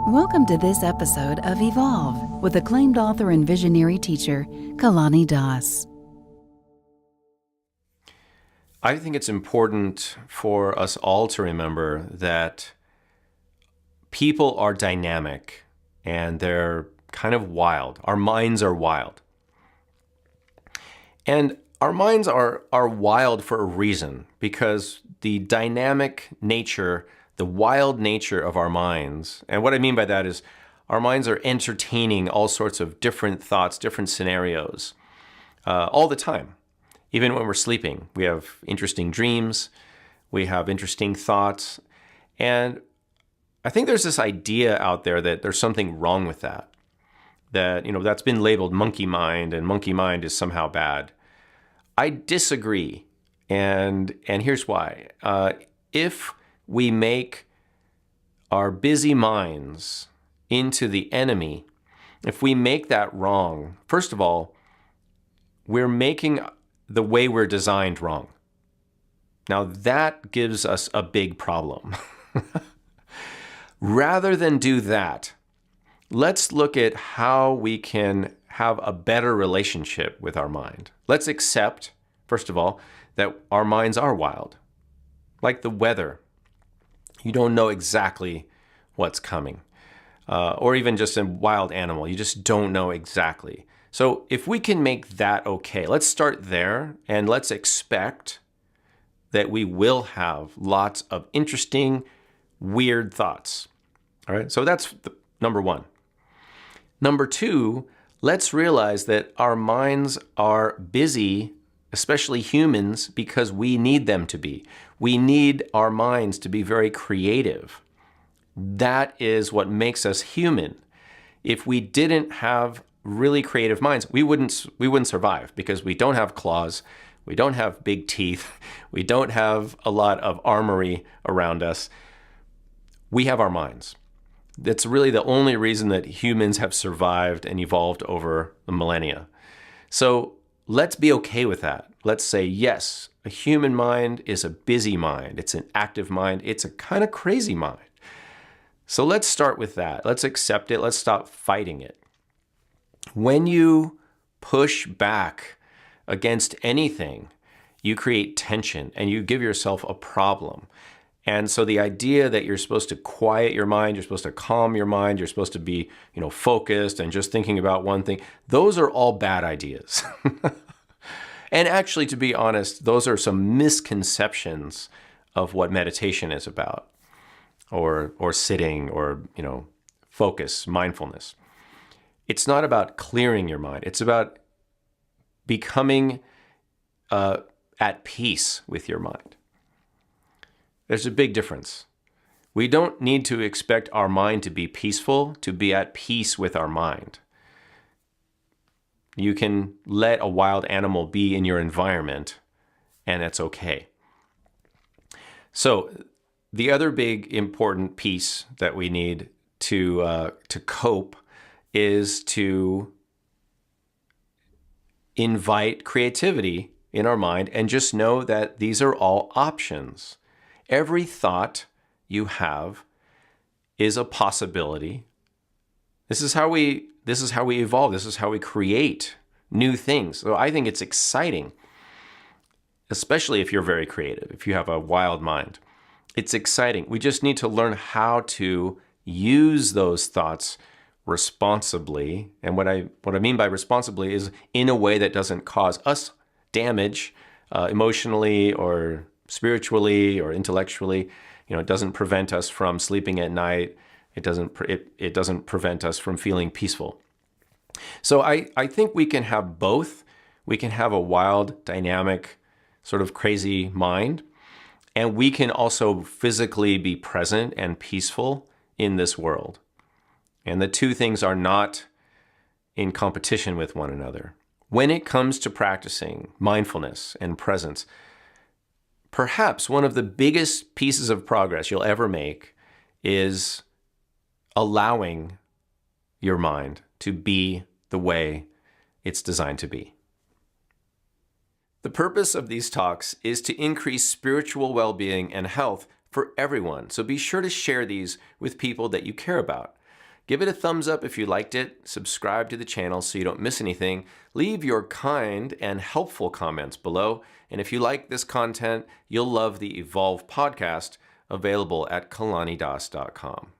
Welcome to this episode of Evolve with acclaimed author and visionary teacher, Kalani Das. I think it's important for us all to remember that people are dynamic and they're kind of wild. Our minds are wild. And our minds are wild for a reason, because the dynamic nature, the wild nature of our minds, and what I mean by that is our minds are entertaining all sorts of different thoughts, different scenarios, all the time. Even when we're sleeping, we have interesting dreams, we have interesting thoughts, and I think there's this idea out there that there's something wrong with that, that's been labeled monkey mind, and monkey mind is somehow bad. I disagree, and here's why. If we make our busy minds into the enemy, if we make that wrong, first of all, we're making the way we're designed wrong. Now that gives us a big problem. Rather than do that, let's look at how we can have a better relationship with our mind. Let's accept, first of all, that our minds are wild. Like the weather. You don't know exactly what's coming. Or even just a wild animal. You just don't know exactly. So if we can make that okay, let's start there and let's expect that we will have lots of interesting, weird thoughts. All right, so that's number one. Number two, let's realize that our minds are busy, especially humans, because we need them to be. We need our minds to be very creative. That is what makes us human. If we didn't have really creative minds, we wouldn't survive, because we don't have claws, we don't have big teeth, we don't have a lot of armory around us. We have our minds. That's really the only reason that humans have survived and evolved over the millennia. So let's be okay with that. Let's say, yes, a human mind is a busy mind. It's an active mind. It's a kind of crazy mind. So let's start with that. Let's accept it. Let's stop fighting it. When you push back against anything, you create tension and you give yourself a problem. And so the idea that you're supposed to quiet your mind, you're supposed to calm your mind, you're supposed to be, focused and just thinking about one thing, those are all bad ideas. And actually, to be honest, those are some misconceptions of what meditation is about, or sitting, or, focus, mindfulness. It's not about clearing your mind. It's about becoming at peace with your mind. There's a big difference. We don't need to expect our mind to be peaceful to be at peace with our mind. You can let a wild animal be in your environment, and that's okay. So the other big important piece that we need to cope is to invite creativity in our mind and just know that these are all options. Every thought you have is a possibility. This is how we evolve. This is how we create new things. So I think it's exciting, especially if you're very creative, if you have a wild mind. It's exciting. We just need to learn how to use those thoughts responsibly. And what I mean by responsibly is in a way that doesn't cause us damage emotionally or spiritually or intellectually. It doesn't prevent us from sleeping at night. It doesn't prevent us from feeling peaceful. So I think we can have both. We can have a wild, dynamic, sort of crazy mind, and we can also physically be present and peaceful in this world. And the two things are not in competition with one another. When it comes to practicing mindfulness and presence, perhaps one of the biggest pieces of progress you'll ever make is allowing your mind to be the way it's designed to be. The purpose of these talks is to increase spiritual well-being and health for everyone, so be sure to share these with people that you care about. Give it a thumbs up if you liked it, subscribe to the channel so you don't miss anything, leave your kind and helpful comments below, and if you like this content, you'll love the Evolve podcast available at kalanidas.com.